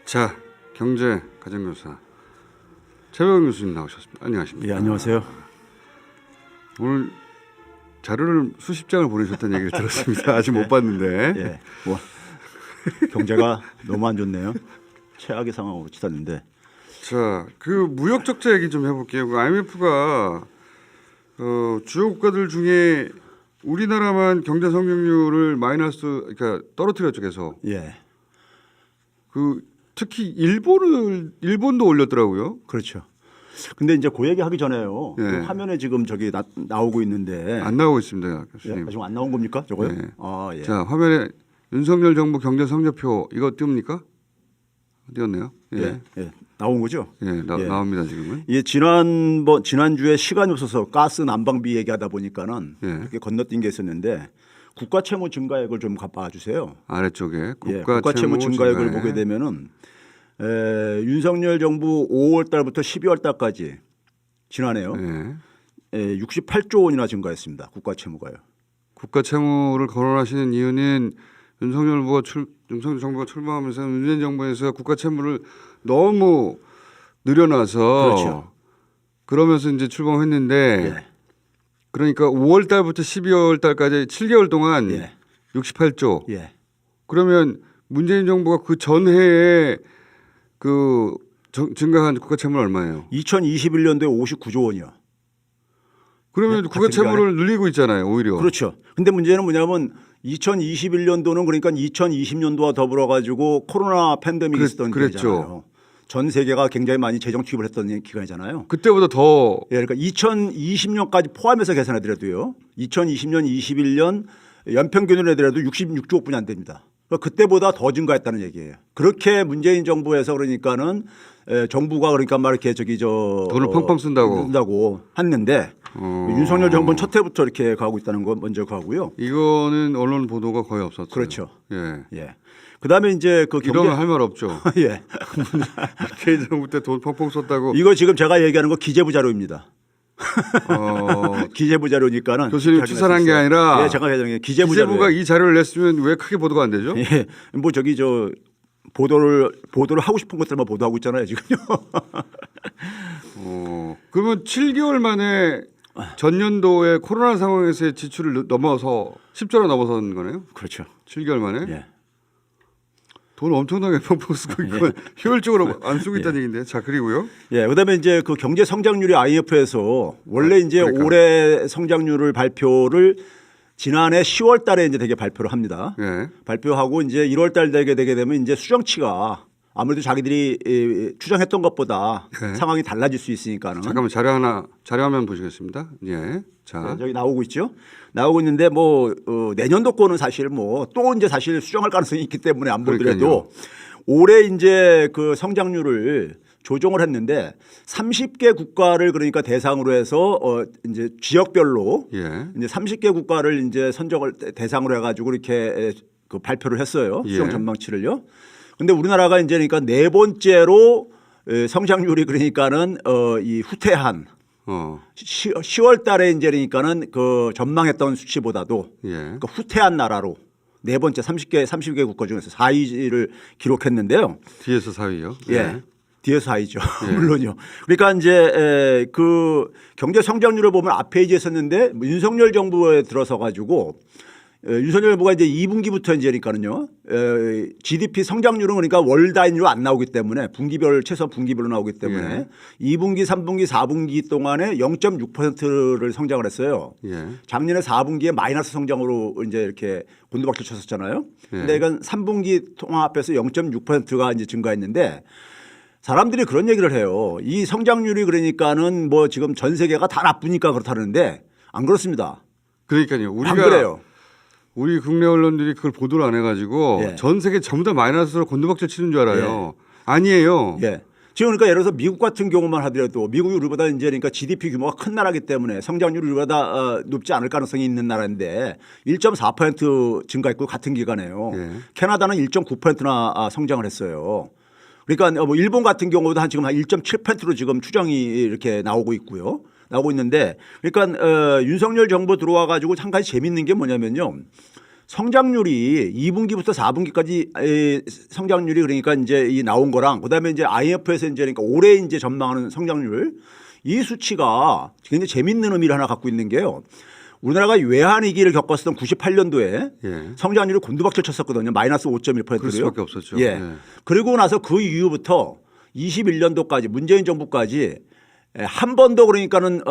자, 경제 가정교사 최병 교수님 나오셨습니다. 안녕하십니까? 예, 안녕하세요. 오늘 자료를 수십 장을 보내셨다는 얘기를 들었습니다. 아직 못 봤는데. 예, 뭐 경제가 너무 안 좋네요. 최악의 상황으로 치닫는데. 자, 그 무역 적자 얘기 좀 해볼게요. 그 IMF가 주요 국가들 중에 우리나라만 경제 성장률을 마이너스, 그러니까 떨어뜨렸죠 계속. 예, 그 특히 일본도 올렸더라고요. 그렇죠. 근데 이제 그 얘기 하기 전에요. 예. 그 화면에 지금 저기 나오고 있는데. 안 나오고 있습니다, 예, 교수님. 지금 안 나온 겁니까? 저거요? 예. 아, 예. 자, 화면에 윤석열 정부 경제 성적표 이거 띄웁니까? 띄웠네요. 예, 예, 예. 나온 거죠? 예, 예. 나옵니다 지금은. 예, 지난주에 시간이 없어서 가스 난방비 얘기하다 보니까는 예. 그렇게 건너뛴 게 있었는데 국가 채무 증가액을 좀 봐 주세요. 아래쪽에 예, 국가 채무 증가액을 증가액. 보게 되면은 윤석열 정부 5월 달부터 12월 달까지 지난해요. 예. 68조 원이나 증가했습니다. 국가 채무가요. 국가 채무를 거론하시는 이유는 윤석열 정부가 출범하면서 문재인 정부에서 국가 채무를 너무 늘려놔서 그렇죠. 그러면서 이제 출범했는데 예. 그러니까 5월 달부터 12월 달까지 7개월 동안 예. 68조. 예. 그러면 문재인 정부가 그 전해에 그 증가한 국가 채무는 얼마예요? 2021년도에 59조 원이요. 그러면 네, 국가 같은 채무를 늘리고 있잖아요, 오히려. 그렇죠. 근데 문제는 뭐냐면 2021년도는 그러니까 2020년도와 더불어 가지고 코로나 팬데믹이 있었던 그랬죠. 기간이잖아요. 전 세계가 굉장히 많이 재정 투입을 했던 기간이잖아요. 그때보다 더 예, 그러니까 2020년까지 포함해서 계산해 드려도요. 2020년, 21년 연평균으로 해더라도 66조 원뿐이 안 됩니다. 그러니까 그때보다 더 증가했다는 얘기예요. 그렇게 문재인 정부에서 그러니까는 정부가 그러니까 막 이렇게 돈을 펑펑 쓴다고 했는데 윤석열 정부는 첫 해부터 이렇게 가고 있다는 건 먼저 가고요. 이거는 언론 보도가 거의 없었어요. 그렇죠. 예. 예. 그다음에 이제 그 이러면 할 말 없죠. 예. 문재인 정부 때 돈 펑펑 썼다고. 이거 지금 제가 얘기하는 거 기재부 자료입니다. 기재부 자료니까는 교수님 추산한 게 아니라 예, 제가 얘기하는 게 기재부가 기재부가 이 자료를 냈으면 왜 크게 보도가 안 되죠? 예, 뭐 저기 보도를 하고 싶은 것들만 보도하고 있잖아요 지금요. 그러면 7개월 만에 전년도에 코로나 상황에서의 지출을 넘어서 10조로 넘어선 거네요? 그렇죠. 7개월 만에? 예. 돈 엄청나게 펑펑 쓰고 있고 효율적으로 안 쓰고 있다는 얘기인데. 자, 그리고요. 예, 그다음에 이제 그 경제 성장률이 IMF에서 원래 이제 그러니까. 올해 성장률을 발표를 지난해 10월 달에 이제 되게 발표를 합니다. 예. 발표하고 이제 1월 달 되게 되면 이제 수정치가 아무래도 자기들이 추정했던 것보다 네. 상황이 달라질 수 있으니까는. 잠깐만 자료 화면 보시겠습니다. 예. 자. 네, 저기 나오고 있죠. 나오고 있는데 뭐 내년도 거는 사실 뭐 또 이제 사실 수정할 가능성이 있기 때문에 안 보더라도 올해 이제 그 성장률을 조정을 했는데 30개 국가를 그러니까 대상으로 해서 이제 지역별로 예. 이제 30개 국가를 이제 선정을 대상으로 해가지고 이렇게 그 발표를 했어요. 수정 예. 전망치를요. 근데 우리나라가 이제 그러니까 네 번째로 성장률이 그러니까는 이 후퇴한 10월 달에 이제 그러니까는 그 전망했던 수치보다도 예. 그러니까 후퇴한 나라로 네 번째 30개 국가 중에서 4위를 기록했는데요. 뒤에서 4위요. 예. 뒤에서 4위죠. 물론요. 그러니까 이제 그 경제 성장률을 보면 앞 페이지에 썼는데 윤석열 정부에 들어서 가지고 윤석열 정부가 이제 2분기부터 이제 그러니까는요. GDP 성장률은 그러니까 월 단위로 안 나오기 때문에 분기별 최소 분기별로 나오기 때문에 2분기, 3분기, 4분기 동안에 0.6%를 성장을 했어요. 예. 작년에 4분기에 마이너스 성장으로 이제 이렇게 곤두박질 쳤었잖아요. 예. 근데 이건 3분기 통합해서 0.6%가 이제 증가했는데 사람들이 그런 얘기를 해요. 이 성장률이 그러니까는 뭐 지금 전 세계가 다 나쁘니까 그렇다는데 안 그렇습니다. 그러니까요. 안 그래요. 우리 국내 언론들이 그걸 보도를 안 해가지고 예. 전 세계 전부 다 마이너스로 곤두박질 치는 줄 알아요. 아니에요. 예. 지금 그러니까 예를 들어서 미국 같은 경우만 하더라도 미국이 우리보다 이제 그러니까 GDP 규모가 큰 나라이기 때문에 성장률이 우리보다 높지 않을 가능성이 있는 나라인데 1.4% 증가했고 같은 기간에요. 예. 캐나다는 1.9%나 성장을 했어요. 그러니까 뭐 일본 같은 경우도 한 지금 한 1.7%로 지금 추정이 이렇게 나오고 있고요. 나오고 있는데 그러니까 윤석열 정부 들어와 가지고 한 가지 재밌는 게 뭐냐면요. 성장률이 2분기부터 4분기까지 성장률이 그러니까 이제 이 나온 거랑 그다음에 이제 IMF에서 이제 그러니까 올해 이제 전망하는 성장률 이 수치가 굉장히 재밌는 의미를 하나 갖고 있는 게요. 우리나라가 외환 위기를 겪었던 98년도에 예. 성장률이 곤두박질 쳤었거든요. 마이너스 5.1%로요. 그럴 수밖에 없었죠. 예. 예. 그리고 나서 그 이후부터 21년도까지 문재인 정부까지 한 번도 그러니까는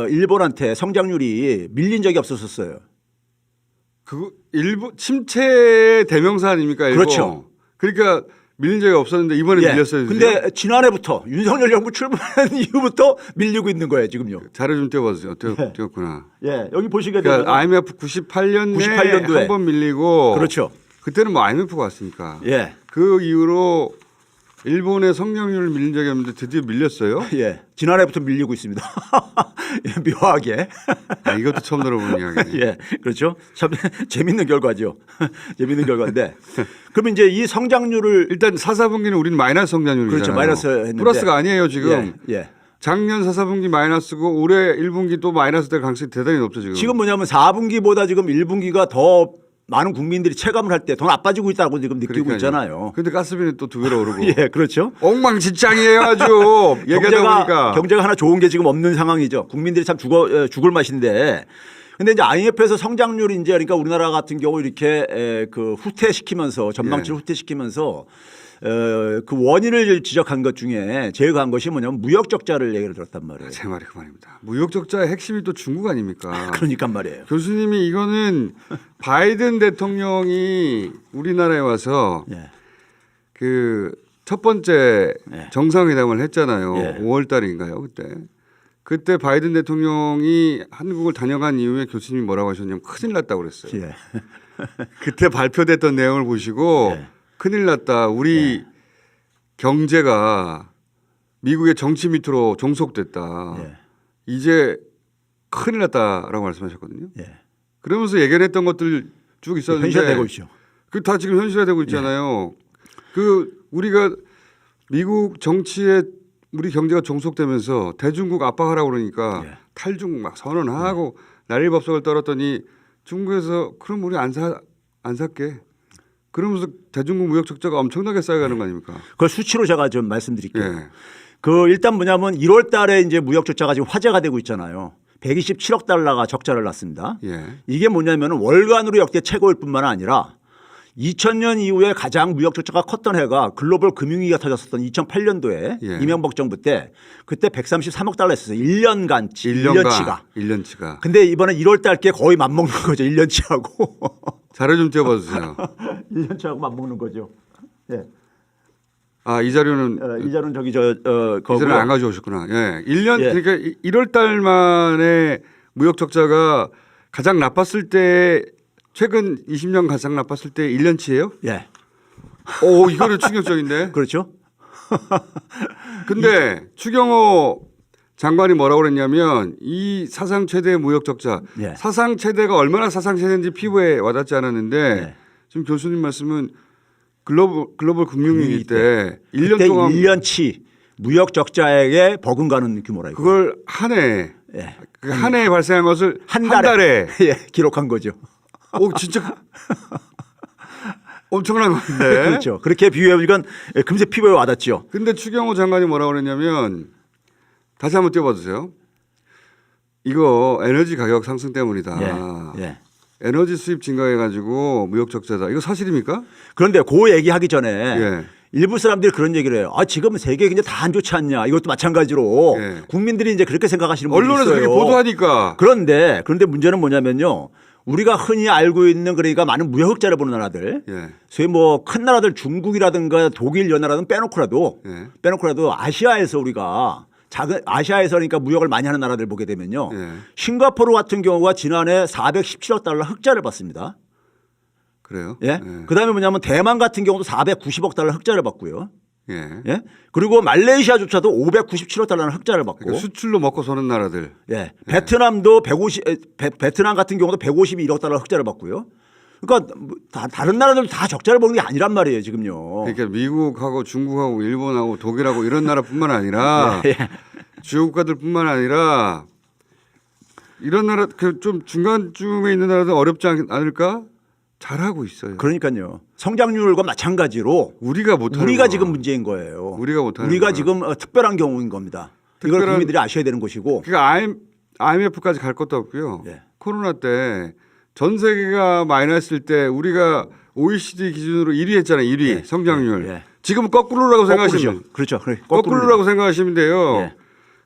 일본한테 성장률이 밀린 적이 없었어요. 그 일부 침체 대명사 아닙니까? 일본. 그렇죠. 그러니까 밀린 적이 없었는데 이번에 밀렸어요. 근데 지난해부터 윤석열 정부 출범한 이후부터 밀리고 있는 거예요, 지금요. 자료 좀 띄워봐주세요. 띄웠구나. 예, 여기 보시게 되면 그러니까 IMF 98년에 98년도에 한 번 밀리고 그렇죠. 그때는 뭐 IMF가 왔으니까. 예. 그 이후로 일본의 성장률을 밀린 적이 없는데 드디어 밀렸어요. 예. 지난해부터 밀리고 있습니다. 예, 묘하게. 아, 이것도 처음 들어보는 이야기네. 예. 그렇죠. 참 재밌는 결과죠. 재밌는 결과인데. 그러면 이제 이 성장률을 일단 4, 4분기는 우리는 마이너스 성장률이잖아요. 그렇죠. 마이너스 했는데. 플러스가 아니에요 지금. 예. 작년 4, 4분기 마이너스고 올해 1분기 또 마이너스 될 가능성이 대단히 높죠 지금. 지금 뭐냐면 4분기보다 지금 1분기가 더 많은 국민들이 체감을 할 때 더 나빠지고 있다고 지금 느끼고 있잖아요. 근데 가스비는 또 2배로 오르고. 예, 그렇죠. 엉망진창이에요 아주. 얘기하다 보니까. 경제가 하나 좋은 게 지금 없는 상황이죠. 국민들이 참 죽을 맛인데. 근데 이제 IMF에서 성장률이 이제 그러니까 우리나라 같은 경우 이렇게 그 후퇴시키면서 전망치를 후퇴시키면서 그 원인을 지적한 것 중에 제일 강한 것이 뭐냐면 무역 적자를 얘기를 들었단 말이에요. 제 말이 그 말입니다. 무역 적자의 핵심이 또 중국 아닙니까? 그러니까 말이에요. 교수님이 이거는 바이든 대통령이 우리나라에 와서 예. 그 첫 번째 예. 정상회담을 했잖아요. 예. 5월 달인가요, 그때. 그때 바이든 대통령이 한국을 다녀간 이후에 교수님이 뭐라고 하셨냐면 큰일 났다고 그랬어요. 예. 그때 발표됐던 내용을 보시고 예. 큰일 났다. 우리 경제가 미국의 정치 밑으로 종속됐다. 예. 이제 큰일 났다라고 말씀하셨거든요. 예. 그러면서 예견했던 것들 쭉 있었는데 현실화되고 있죠. 그 다 지금 현실화되고 있잖아요. 그 우리가 미국 정치에 우리 경제가 종속되면서 대중국 압박하라고 그러니까 예. 탈중 막 선언하고 난리법석을 떨었더니 중국에서 그럼 우리 안 살게. 그러면서 대중국 무역 적자가 엄청나게 쌓여가는 거 아닙니까? 그걸 수치로 제가 좀 말씀드릴게요. 예. 그 일단 뭐냐면 1월 달에 이제 무역 적자가 지금 화제가 되고 있잖아요. 127억 달러가 적자를 났습니다. 예. 이게 뭐냐면 월간으로 역대 최고일 뿐만 아니라 2000년 이후에 가장 무역 적자가 컸던 해가 글로벌 금융위기가 터졌었던 2008년도에 예. 이명박 정부 때 그때 133억 달러 했었어요. 1년치가. 1년치가. 근데 이번에 1월 달께 거의 맞먹는 거죠. 1년치하고. 자료 좀 띄워봐 주세요. 1년치하고 맞먹는 거죠. 예. 아, 이 자료는 이 자료는 저기 이 자료는 안 가져오셨구나. 예. 1년 예. 그러니까 1월 달 만에 무역 적자가 가장 나빴을 때 최근 20년 가장 나빴을 때 1년치예요? 예. 오, 이거는 충격적인데. 그렇죠. 근데 추경호 장관이 뭐라고 그랬냐면 이 사상 최대 무역 적자, 예. 사상 최대가 얼마나 사상 최대인지 피부에 와닿지 않았는데 예. 지금 교수님 말씀은 글로벌 금융위기 때 1년 그때 동안 1년치 무역 적자액에 버금가는 규모라 이거. 그걸 한 해, 예. 한 해에 발생한 것을 한 한 달에 예, 기록한 거죠. 오, 진짜 엄청난 건데. 그렇죠. 그렇게 비유해보니까 금세 피부에 와닿죠. 근데 추경호 장관이 뭐라고 그랬냐면 다시 한번 띄워봐 주세요. 이거 에너지 가격 상승 때문이다. 예. 예. 에너지 수입 증가해가지고 무역 적자다. 이거 사실입니까? 그런데 그 얘기하기 전에 예. 일부 사람들이 그런 얘기를 해요. 아, 지금 세계 경제 다 안 좋지 않냐. 이것도 마찬가지로 예. 국민들이 이제 그렇게 생각하시는 분들이 있어요. 언론에서 그렇게 보도하니까. 그런데 문제는 뭐냐면요. 우리가 흔히 알고 있는 그러니까 많은 무역 흑자를 보는 나라들, 예. 소위 뭐 큰 나라들 중국이라든가 독일 이런 나라는 빼놓고라도 아시아에서 우리가 아시아에서 그러니까 무역을 많이 하는 나라들 보게 되면요. 예. 싱가포르 같은 경우가 지난해 417억 달러 흑자를 봤습니다. 그래요? 예. 그다음에 뭐냐면 대만 같은 경우도 490억 달러 흑자를 봤고요. 예. 예. 그리고 말레이시아조차도 597억 달러는 흑자를 받고. 그러니까 수출로 먹고 사는 나라들. 예. 베트남도 베트남 같은 경우도 151억 달러 흑자를 받고요. 그러니까 다른 나라들도 다 적자를 보는 게 아니란 말이에요, 지금요. 그러니까 미국하고 중국하고 일본하고 독일하고 이런 나라뿐만 아니라 예. 주요 국가들뿐만 아니라 이런 나라 그 좀 중간쯤에 있는 나라들 어렵지 않을까? 잘하고 있어요. 그러니까요. 성장률과 마찬가지로 우리가 못하는 우리가 거야. 지금 문제인 거예요. 우리가 못하는 우리가 거야. 지금 특별한 경우인 겁니다. 이걸 특별한- 국민들이 아셔야 되는 것이고. 그러니까 IMF까지 갈 것도 없고요. 예. 코로나 때 전 세계가 마이너스일 때 우리가 OECD 기준으로 1위 했잖아요. 1위 예. 성장률. 예. 지금 거꾸로라고 생각하시면 그렇죠. 거꾸로라고 생각하시면 돼요. 예.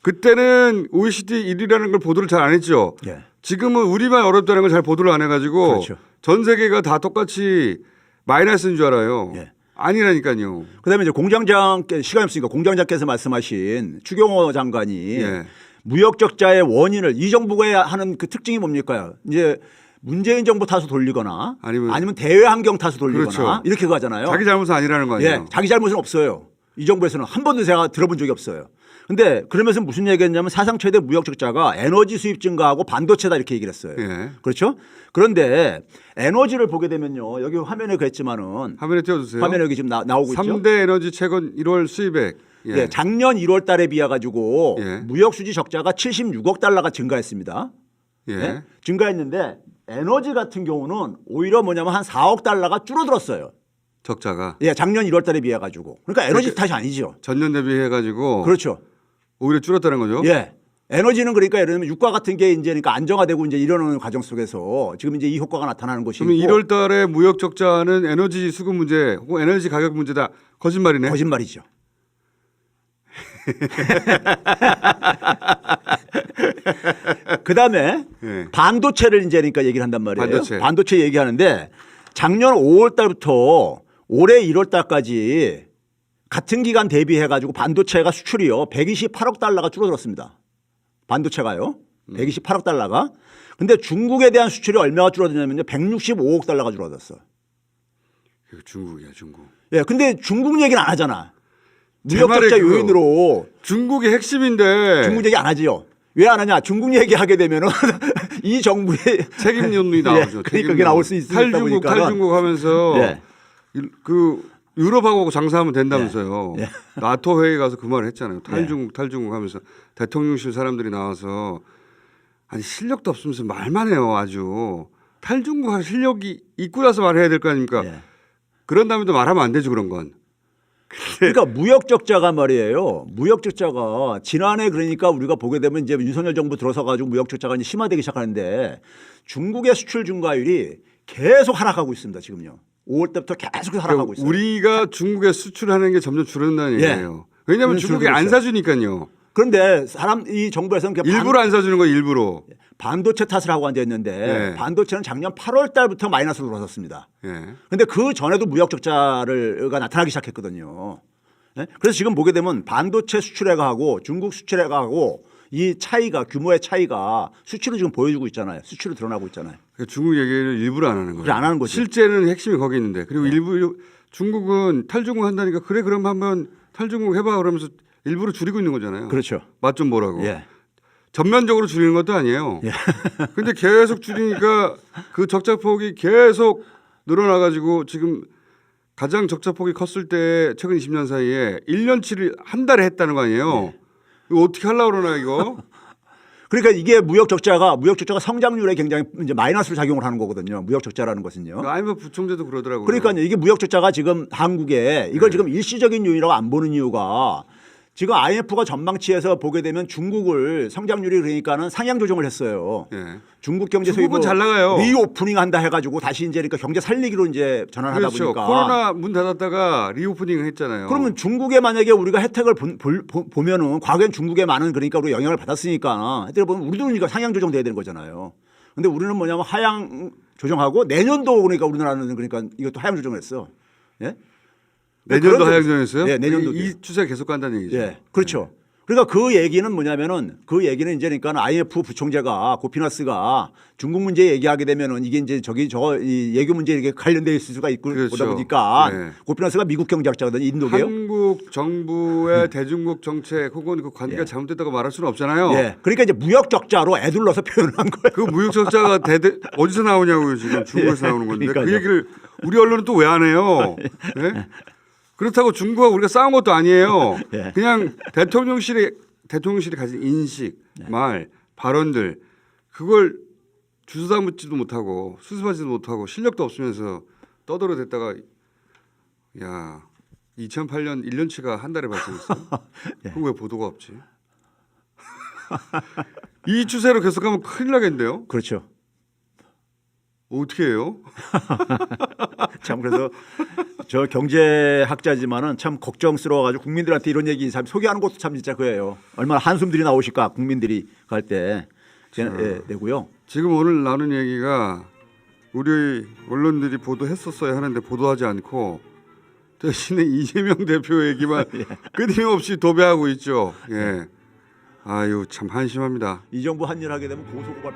그때는 OECD 1위라는 걸 보도를 잘 안 했죠. 예. 지금은 우리만 어렵다는 걸 잘 보도를 안 해가지고 그렇죠. 전 세계가 다 똑같이 마이너스인 줄 알아요. 예. 아니라니까요. 그다음에 이제 공장장 시간이 없으니까 공장장께서 말씀하신 추경호 장관이 예. 무역 적자의 원인을 이 정부가 하는 그 특징이 뭡니까? 이제 문재인 정부 탓을 돌리거나 아니면 대외 환경 탓을 돌리거나 그렇죠. 이렇게 가잖아요. 자기 잘못은 아니라는 거 아니에요. 예, 자기 잘못은 없어요. 이 정부에서는 한 번도 제가 들어본 적이 없어요. 근데 그러면서 무슨 얘기했냐면 사상 최대 무역 적자가 에너지 수입 증가하고 반도체다 이렇게 얘기를 했어요. 예. 그렇죠? 그런데 에너지를 보게 되면요. 여기 화면에 그랬지만은 화면에 띄워주세요. 화면에 여기 지금 나오고 있죠. 3대 에너지 채권 1월 수입액. 예. 예, 작년 1월 달에 비해 가지고 예. 무역 수지 적자가 76억 달러가 증가했습니다. 예. 예? 증가했는데 에너지 같은 경우는 오히려 뭐냐면 한 4억 달러가 줄어들었어요. 적자가 예, 작년 1월 달에 비해 가지고. 그러니까 에너지 탓이 아니죠. 전년 대비해 가지고 그렇죠. 오히려 줄었다는 거죠. 예. 에너지는 그러니까 예를 들면 유가 같은 게 이제 그러니까 안정화되고 이제 이러는 과정 속에서 지금 이제 이 효과가 나타나는 것이고. 그러면 1월 달에 무역 적자는 에너지 수급 문제 혹은 에너지 가격 문제다. 거짓말이네. 거짓말이죠. 그다음에 예. 반도체를 이제 그러니까 얘기를 한단 말이에요. 반도체. 얘기하는데 작년 5월 달부터 올해 1월 달까지 같은 기간 대비해 가지고 반도체가 수출이요. 128억 달러가 줄어들었습니다. 반도체가요. 128억 달러가. 근데 중국에 대한 수출이 얼마가 줄어드냐면요. 165억 달러가 줄어들었어요. 이거 중국이야, 중국. 예. 근데 중국 얘기는 안 하잖아. 제 무역 말에 적자 그거. 요인으로 중국이 핵심인데 중국 얘기 안 하지요. 왜 안 하냐? 중국 얘기하게 되면은 이 정부의 책임론이 나오죠. 예, 그러니까 그게 나올 수 있으니까 탈중국 보니까는. 탈중국 하면서 예. 그 유럽하고 장사하면 된다면서요. 예. 나토 회의 가서 그 말을 했잖아요. 예. 탈중국 하면서 대통령실 사람들이 나와서 아니 실력도 없으면서 말만 해요. 아주 탈중국 할 실력이 있고 나서 말해야 될 거 아닙니까? 예. 그런 다음에 또 말하면 안 되죠. 그런 건. 그러니까 무역 적자가 말이에요. 무역 적자가 지난해 그러니까 우리가 보게 되면 이제 윤석열 정부 들어서 가지고 무역 적자가 이제 심화되기 시작하는데 중국의 수출 증가율이 계속 하락하고 있습니다. 지금요. 5월 때부터 계속 하락하고 있어요. 우리가 중국에 수출하는 게 점점 줄어든다는 예. 얘기예요. 왜냐하면 중국이 줄어들고 안 있어요. 사주니까요. 그런데 사람 이 정부에서는 그냥 일부러 안 사주는 거예요. 일부러. 반도체 탓을 하고 앉아있는데 예. 반도체는 작년 8월 달부터 마이너스로 돌아섰습니다. 예. 그런데 그 전에도 무역 적자가 나타나기 시작했거든요. 네? 그래서 지금 보게 되면 반도체 수출액하고 중국 수출액하고 이 차이가 규모의 차이가 수치로 지금 보여주고 있잖아요. 수치로 드러나고 있잖아요. 그러니까 중국 얘기를 일부러 안 하는 거예요. 안 하는 거죠. 실제는 핵심이 거기 있는데 그리고 일부 중국은 탈중국 한다니까 그래 그럼 한번 탈중국 해봐 그러면서 일부러 줄이고 있는 거잖아요. 그렇죠. 맛 좀 보라고. 예. 전면적으로 줄이는 것도 아니에요. 예. 근데 계속 줄이니까 그 적자폭이 계속 늘어나가지고 지금 가장 적자폭이 컸을 때 최근 20년 사이에 1년치를 한 달에 했다는 거 아니에요. 이거 어떻게 하려고 그러나 이거. 그러니까 이게 무역 적자가 성장률에 굉장히 이제 마이너스로 작용을 하는 거거든요. 무역 적자라는 것은요. IMF 부총재도 그러더라고요. 그러니까 이게 무역 적자가 지금 한국에 이걸 지금 일시적인 요인이라고 안 보는 이유가 지금 IMF가 전망치에서 보게 되면 중국을 성장률이 그러니까는 상향 조정을 했어요. 예. 중국 경제 중국은 잘 나가요. 리오프닝 한다 해가지고 다시 이제 그러니까 경제 살리기로 이제 전환하다 그렇죠. 보니까 코로나 문 닫았다가 리오프닝 했잖아요. 그러면 중국에 만약에 우리가 혜택을 보면은 과거엔 중국에 많은 그러니까 우리가 영향을 받았으니까 혜택을 보면 우리도 그러니까 상향 조정돼야 되는 거잖아요. 근데 우리는 뭐냐면 하향 조정하고 내년도 그러니까 우리나라는 그러니까 이것도 하향 조정을 했어. 예? 내년도 하향정했어요? 네, 내년도. 이 추세 계속 간다는 얘기죠. 예, 그렇죠. 그러니까 그 얘기는 뭐냐면은 그 얘기는 이제 그러니까 IMF 부총재가 고피너스가 중국 문제 얘기하게 되면은 이게 이제 이 외교 문제 이렇게 관련돼 있을 수가 있고 그렇죠. 보다 보니까 네. 고피너스가 미국 경제학자거든요. 인도계요. 한국 정부의 대중국 정책 혹은 그 관계가 예. 잘못됐다고 말할 수는 없잖아요. 예. 그러니까 이제 무역 적자로 애둘러서 표현을 한 거예요. 그 무역 적자가 어디서 나오냐고요. 지금 중국에서 나오는 건데 그러니까요. 그 얘기를 우리 언론은 또 왜 안 해요? 예? 그렇다고 중국하고 우리가 싸운 것도 아니에요. 예. 그냥 대통령실이 가진 인식, 말, 발언들 그걸 주소 담지도 못하고 수습하지도 못하고 실력도 없으면서 떠들어댔다가 야 2008년 1년치가 한 달에 발생했어. 예. 그럼 왜 보도가 없지? 이 추세로 계속하면 큰일 나겠는데요. 그렇죠. 어떻게 해요? 참 그래서 저 경제학자지만은 참 걱정스러워가지고 국민들한테 이런 얘기 참 소개하는 것도 참 진짜 그래요. 얼마나 한숨들이 나오실까 국민들이 갈 때 내고요. 지금 오늘 나눈 얘기가 우리 언론들이 보도했었어야 하는데 보도하지 않고 대신에 이재명 대표 얘기만 끊임없이 도배하고 있죠. 예. 아유 참 한심합니다. 이 정부 한일하게 되면 고소고발.